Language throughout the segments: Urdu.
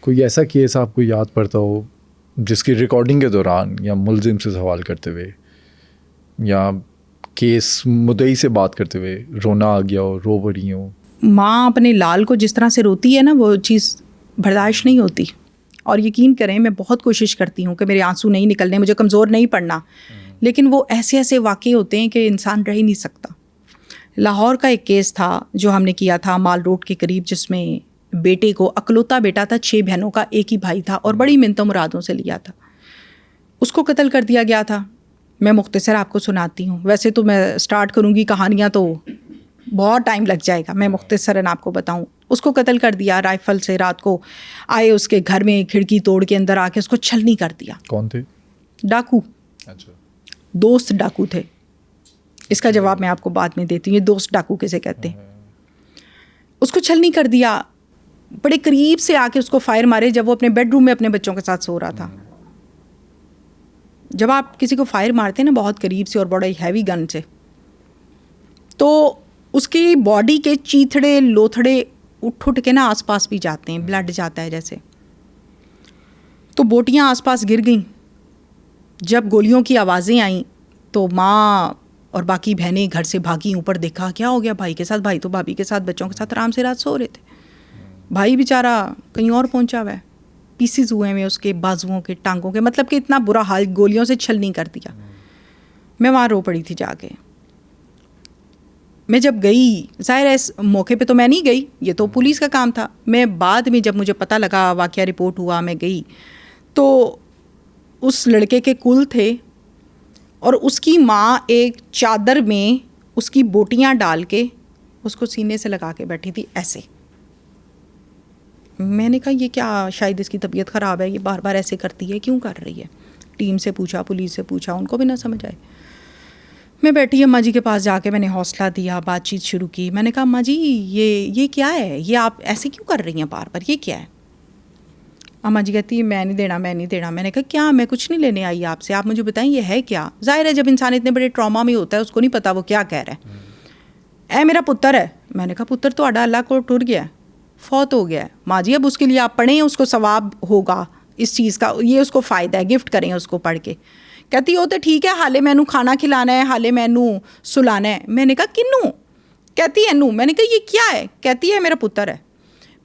کوئی ایسا کیس آپ کو یاد پڑتا ہو جس کی ریکارڈنگ کے دوران یا ملزم سے سوال کرتے ہوئے یا کیس مدعی سے بات کرتے ہوئے رونا آ گیا ہو, رو پڑی ہو؟ ماں اپنے لال کو جس طرح سے روتی ہے نا, وہ چیز برداشت نہیں ہوتی. اور یقین کریں میں بہت کوشش کرتی ہوں کہ میرے آنسو نہیں نکلنے, مجھے کمزور نہیں پڑنا, لیکن وہ ایسے ایسے واقعے ہوتے ہیں کہ انسان رہ ہی نہیں سکتا. لاہور کا ایک کیس تھا جو ہم نے کیا تھا مال روڈ کے قریب, جس میں بیٹے کو, اکلوتا بیٹا تھا, 6 بہنوں کا ایک ہی بھائی تھا اور بڑی منتوں مرادوں سے لیا تھا, اس کو قتل کر دیا گیا تھا. میں مختصر آپ کو سناتی ہوں, ویسے تو میں اسٹارٹ کروں گی کہانیاں تو بہت ٹائم لگ جائے گا, میں مختصراً آپ کو بتاؤں. اس کو قتل کر دیا رائفل سے, رات کو آئے اس کے گھر میں, کھڑکی توڑ کے اندر آ کے اس کو چھلنی کر دیا. کون تھے؟ ڈاکو. اچھا, دوست ڈاکو تھے. اس کا جواب میں آپ کو بعد میں دیتی ہوں, یہ دوست ڈاکو کسے کہتے ہیں. اس کو چھلنی کر دیا, بڑے قریب سے آ کے اس کو فائر مارے جب وہ اپنے بیڈ روم میں اپنے بچوں کے ساتھ سو رہا تھا. جب آپ کسی کو فائر مارتے ہیں نا بہت قریب سے اور بڑے ہیوی گن سے, تو اس کی باڈی کے چیتھڑے لوتھڑے اٹھ کے نا آس پاس بھی جاتے ہیں, بلڈ جاتا ہے جیسے. تو بوٹیاں آس پاس گر گئیں. جب گولیوں کی آوازیں آئیں تو ماں اور باقی بہنیں گھر سے بھاگی, اوپر دیکھا کیا ہو گیا بھائی کے ساتھ. بھائی تو بھابھی کے ساتھ بچوں کے ساتھ آرام سے رات سو رہے تھے. بھائی بیچارہ کہیں اور پہنچا ہوا ہے, پیسز ہوئے ہیں اس کے بازوؤں کے, ٹانگوں کے, مطلب کہ اتنا برا حال, گولیوں سے چھلنی کر دیا. میں وہاں رو پڑی تھی جا کے. میں جب گئی, ظاہر ہے اس موقع پہ تو میں نہیں گئی, یہ تو پولیس کا کام تھا. میں بعد میں جب مجھے پتہ لگا, واقعہ رپورٹ ہوا, میں گئی تو اس لڑکے کے کل تھے اور اس کی ماں ایک چادر میں اس کی بوٹیاں ڈال کے اس کو سینے سے لگا کے بیٹھی تھی ایسے. میں نے کہا یہ کیا, شاید اس کی طبیعت خراب ہے, یہ بار بار ایسے کرتی ہے, کیوں کر رہی ہے. ٹیم سے پوچھا, پولیس سے پوچھا, ان کو بھی نہ سمجھ آئے. میں بیٹھی اماں جی کے پاس جا کے میں نے حوصلہ دیا, بات چیت شروع کی. میں نے کہا اماں جی یہ کیا ہے, یہ آپ ایسے کیوں کر رہی ہیں بار بار, یہ کیا ہے. اماں جی کہتی ہے میں نہیں دینا, میں نہیں دینا. میں نے کہا کیا, میں کچھ نہیں لینے آئی آپ سے, آپ مجھے بتائیں یہ ہے کیا. ظاہر ہے جب انسان اتنے بڑے ٹراما میں ہوتا ہے اس کو نہیں پتا وہ کیا کہہ رہا ہے. اے میرا پتر ہے. میں نے کہا پتر تو آڈا اللہ کو ٹر گیا ہے, فوت ہو گیا ہے. ماں جی اب اس کے لیے آپ پڑھیں, اس کو ثواب ہوگا اس چیز کا, یہ اس کو فائدہ ہے, گفٹ کریں اس کو پڑھ کے. کہتی ہو تو ٹھیک ہے, حالے مینوں کھانا کھلانا ہے, حالے مینوں سلانا ہے. میں نے کہا کنوں. کہتی ہے نوں. میں نے کہا یہ کیا ہے. کہتی ہے میرا پتر ہے.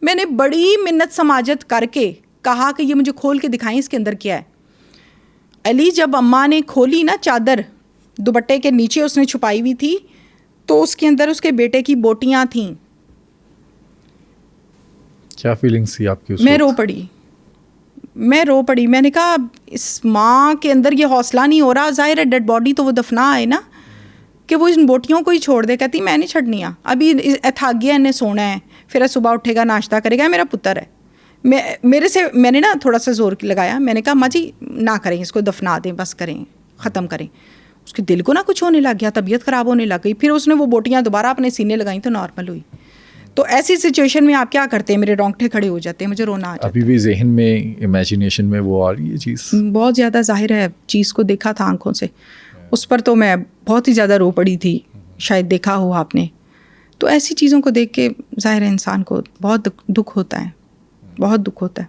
میں نے بڑی منت سماجت کر کے کہا کہ یہ مجھے کھول کے دکھائیں اس کے اندر کیا ہے. علی جب اماں نے کھولی نا چادر, دوپٹے کے نیچے اس نے چھپائی ہوئی تھی, تو اس کے اندر اس کے بیٹے کی بوٹیاں تھیں. کیا فیلنگس تھی آپ کی اس میں وقت؟ رو پڑی. میں نے کہا اس ماں کے اندر یہ حوصلہ نہیں ہو رہا. ظاہر ہے ڈیڈ باڈی تو وہ دفنا ہے نا, کہ وہ ان بوٹیوں کو ہی چھوڑ دے. کہتی میں نہیں چھڑنی, ابھی تھک گیا, انہیں سونا ہے, پھر صبح اٹھے گا ناشتہ کرے گا, میرا پتر ہے. میں نے نا تھوڑا سا زور لگایا. میں نے کہا ماں جی نہ کریں, اس کو دفنا دیں, بس کریں, ختم کریں. اس کے دل کو نہ کچھ ہونے لگ گیا, طبیعت خراب ہونے لگ گئی. پھر اس نے وہ بوٹیاں دوبارہ اپنے سینے لگائیں تو نارمل ہوئی. تو ایسی سچویشن میں آپ کیا کرتے ہیں, میرے رونگٹے کھڑے ہو جاتے ہیں, مجھے رونا آ جاتا ہے. ابھی بھی ذہن میں, امیجنیشن میں وہ آ رہی ہے چیز بہت زیادہ. ظاہر ہے چیز کو دیکھا تھا آنکھوں سے, اس پر تو میں بہت ہی زیادہ رو پڑی تھی, شاید دیکھا ہو آپ نے. تو ایسی چیزوں کو دیکھ کے ظاہر ہے انسان کو بہت دکھ ہوتا ہے, بہت دکھ ہوتا ہے.